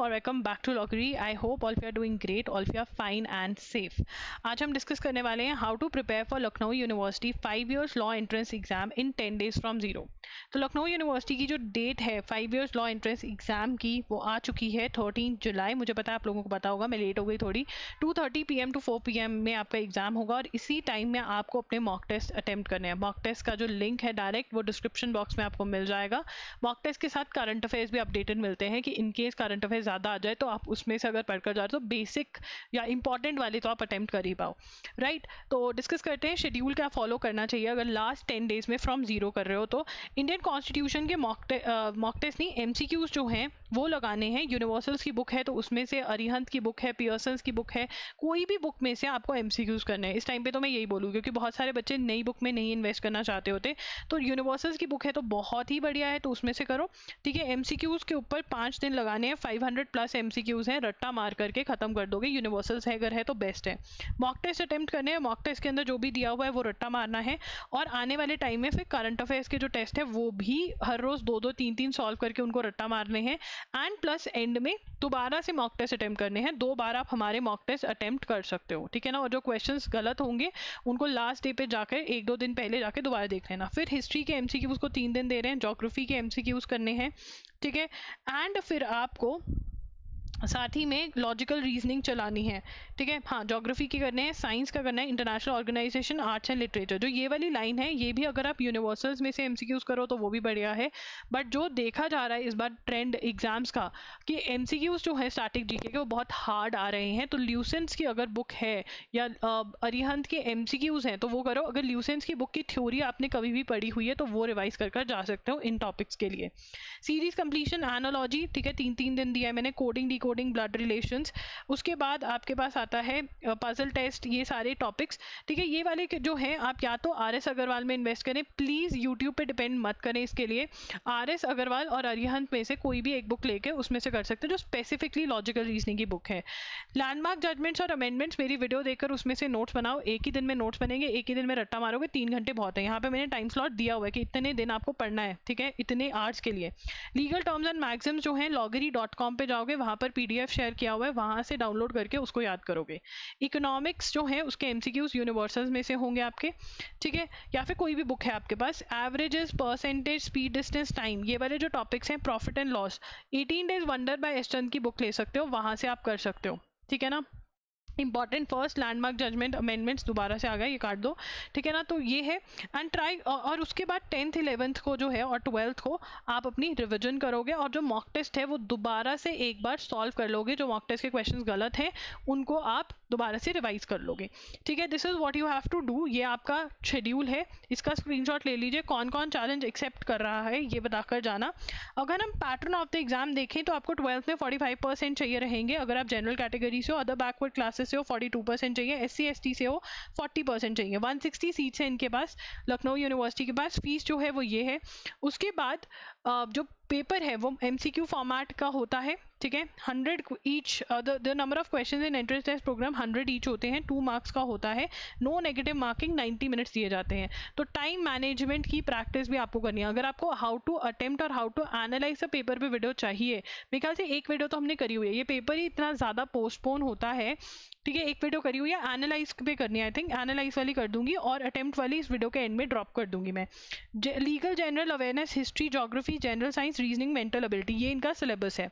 और welcome back to लॉगरी। I hope all you are doing great, all you are fine and safe. आज हम discuss करने वाले हैं how to prepare for Lucknow university 5 years law entrance exam in 10 days from zero. तो Lucknow university की जो date है 5 इयर्स लॉ एंट्रेंस एग्जाम की, वो आ चुकी है 13 जुलाई। मुझे पता है आप लोगों को पता होगा, मैं लेट हो गई थोड़ी। 2:30 PM to 4 PM में आपका एग्जाम होगा और इसी टाइम में आपको अपने मॉक टेस्ट अटेम्प्ट करने हैं। मॉक टेस्ट का जो लिंक है डायरेक्ट वो डिस्क्रिप्शन बॉक्स में आपको मिल जाएगा। मॉक टेस्ट के साथ करंट अफेयर्स भी अपडेटेड मिलते हैं कि इनकेस करंट अफेयर्स ज़्यादा आ जाए तो आप उसमें से अगर पढ़कर जा रहे हो तो बेसिक या इंपॉर्टेंट वाले तो आप अटेम्प्ट कर ही पाओ, राइट। तो डिस्कस करते हैं शेड्यूल क्या फॉलो करना चाहिए अगर लास्ट 10 days में फ्रॉम जीरो कर रहे हो। तो इंडियन कॉन्स्टिट्यूशन के मॉक टेस्ट नहीं, MCQs जो हैं वो लगाने हैं। यूनिवर्सल्स की बुक है तो उसमें से अरिहंत की बुक है, पियर्सन्स की बुक है, कोई भी बुक में से आपको MCQs करने हैं। इस टाइम पे तो मैं यही बोलूँ क्योंकि बहुत सारे बच्चे नई बुक में नहीं इन्वेस्ट करना चाहते होते, तो यूनिवर्सल्स की बुक है तो बहुत ही बढ़िया है, तो उसमें से करो, ठीक है। MCQs के ऊपर 5 दिन लगाने हैं, 500+ MCQs हैं, रट्टा मार करके खत्म कर दोगे। यूनिवर्सल्स है अगर है तो बेस्ट है। मॉक टेस्ट अटेम्प्ट करने हैं, मॉक टेस्ट के अंदर जो भी दिया हुआ है वो रट्टा मारना है और आने वाले टाइम में फिर करंट अफेयर्स के जो टेस्ट है वो भी हर रोज 2-2 3-3 सॉल्व करके उनको रट्टा मारने हैं एंड प्लस एंड में दोबारा से मॉक टेस्ट अटेम्प्ट करने हैं। 2 बार आप हमारे मॉक टेस्ट अटेम्प्ट कर सकते हो, ठीक है ना। और जो क्वेश्चंस गलत होंगे उनको लास्ट डे पे जाकर 1-2 दिन पहले जाके दोबारा देख लेना। फिर हिस्ट्री के MCQs को 3 दिन दे रहे हैं, ज्योग्राफी के MCQs करने हैं, ठीक है। एंड फिर आपको साथ ही में लॉजिकल रीजनिंग चलानी है, ठीक है। हाँ, ज्योग्राफी की करने हैं, साइंस का करना है, international organisation, arts and literature. जो ये वाली लाइन है ये भी अगर आप यूनिवर्सल्स में से MCQs करो तो वो भी बढ़िया है। बट जो देखा जा रहा है इस बार ट्रेंड एग्जाम्स का कि MCQs जो है स्टैटिक जीके के वो बहुत हार्ड आ रहे हैं, तो ल्यूसेंस की अगर बुक है या अरिहंत के MCQs हैं तो वो करो। अगर ल्यूसेंस की बुक की थ्योरी आपने कभी भी पढ़ी हुई है तो वो रिवाइज कर जा सकते हो इन टॉपिक्स के लिए। सीरीज कंप्लीशन, एनालॉजी, ठीक है, 3-3 दिन दिया है मैंने, कोडिंग कोडिंग, ब्लड रिलेशंस। उसके बाद आपके पास आता है पजल टेस्ट, ये सारे टॉपिक्स, ठीक है। ये वाले जो हैं आप या तो RS अग्रवाल में इन्वेस्ट करें, प्लीज यूट्यूब पे डिपेंड मत करें इसके लिए। RS अग्रवाल और अरिहंत में से कोई भी एक बुक लेके उसमें से कर सकते हैं जो स्पेसिफिकली लॉजिकल रीजनिंग की बुक है। लैंडमार्क जजमेंट्स और अमेंडमेंट्स, मेरी वीडियो देखकर उसमें से नोट्स बनाओ। एक ही दिन में नोट्स बनेंगे, एक ही दिन में रट्टा मारोगे, 3 घंटे बहुत है। यहाँ पे मैंने टाइम स्लॉट दिया हुआ है कि इतने दिन आपको पढ़ना है, ठीक है, इतने आवर्स के लिए। लीगल टर्म्स एंड मैक्सिम्स जो है loggery.com पे जाओगे, वहां पर PDF शेयर किया हुआ है, वहां से डाउनलोड करके उसको याद करोगे। इकोनॉमिक्स जो है उसके MCQs यूनिवर्सल्स में से होंगे आपके, ठीक है, या फिर कोई भी बुक है आपके पास। Averages, percentage, speed, distance, time, ये वाले जो टॉपिक्स हैं, profit and loss, 18 days wonder by S Chand की बुक ले सकते हो, वहां से आप कर सकते हो, ठीक है ना। Important first, landmark judgement, amendments दोबारा से आ गया, ये काट दो, ठीक है ना। तो ये है एंड ट्राई। और उसके बाद 10th 11th को जो है और 12th को आप अपनी रिवीजन करोगे और जो मॉक टेस्ट है वो दोबारा से एक बार सॉल्व कर लोगे। जो मॉक टेस्ट के क्वेश्चंस गलत हैं उनको आप दोबारा से रिवाइज कर लोगे, ठीक है। This is what you have to do. ये आपका शेड्यूल है, इसका स्क्रीनशॉट ले लीजिए। कौन कौन चैलेंज एक्सेप्ट कर रहा है ये बताकर जाना। अगर हम पैटर्न ऑफ द एग्जाम देखें तो आपको 12th में 45% चाहिए रहेंगे अगर आप जनरल कैटेगरी से हो, अदर बैकवर्ड क्लासेस से हो 42% चाहिए, SC ST से हो 40% चाहिए। 160 सीट्स हैं इनके पास, लखनऊ यूनिवर्सिटी के पास। फीस जो है वो ये है। उसके बाद जो पेपर है वो MCQ फॉर्मेट का होता है, ठीक है। 100 each, the number of questions in entrance test programme 100 each होते हैं, 2 मार्क्स का होता है, नो नेगेटिव मार्किंग, 90 मिनट्स दिए जाते हैं। तो टाइम मैनेजमेंट की प्रैक्टिस भी आपको करनी है। अगर आपको हाउ टू अटेम्प्ट और how to analyse the paper पे वीडियो चाहिए, मेरे ख्याल से एक वीडियो तो हमने करी हुई है, ये पेपर ही इतना ज़्यादा पोस्टपोन होता है, ठीक है। एक वीडियो करी हुई है, एनालाइज पे करनी है, आई थिंक एनालाइज वाली कर दूंगी और अटेम्प्ट वाली इस वीडियो के एंड में ड्रॉप कर दूंगी मैं। Legal, general awareness, history, geography, general science, reasoning, mental ability, ये इनका सिलेबस है,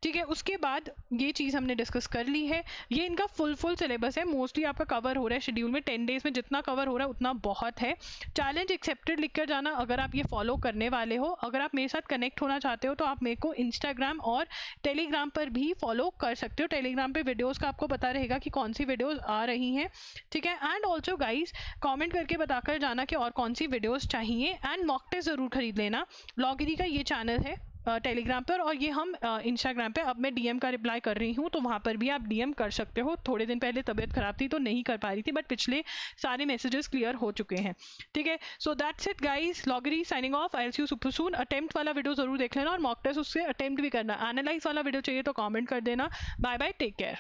ठीक है। उसके बाद ये चीज़ हमने डिस्कस कर ली है, ये इनका फुल सिलेबस है, मोस्टली आपका कवर हो रहा है शेड्यूल में। 10 days में जितना कवर हो रहा है उतना बहुत है। चैलेंज एक्सेप्टेड लिख कर जाना अगर आप ये फॉलो करने वाले हो। अगर आप मेरे साथ कनेक्ट होना चाहते हो तो आप मेरे को इंस्टाग्राम और टेलीग्राम पर भी फॉलो कर सकते हो। टेलीग्राम पे वीडियोस का आपको पता रहेगा कि कौन सी वीडियोस आ रही हैं, ठीक है। एंड ऑल्सो गाइज कमेंट करके बताकर जाना कि और कौन सी वीडियोस चाहिए। एंड मॉक टेस्ट ज़रूर खरीद लेना। लॉगरी का ये चैनल है टेलीग्राम पर और ये हम इंस्टाग्राम पे, अब मैं DM का रिप्लाई कर रही हूँ तो वहाँ पर भी आप DM कर सकते हो। थोड़े दिन पहले तबीयत खराब थी तो नहीं कर पा रही थी, बट पिछले सारे मैसेजेस क्लियर हो चुके हैं, ठीक है। सो दैट्स इट गाइस, लॉगरी signing off. I will see you super soon. Attempt वाला वीडियो जरूर देख लेना और मॉक टेस्ट उससे अटेम्प्ट भी करना। एनालाइज वाला वीडियो चाहिए तो कॉमेंट कर देना। Bye bye, take care.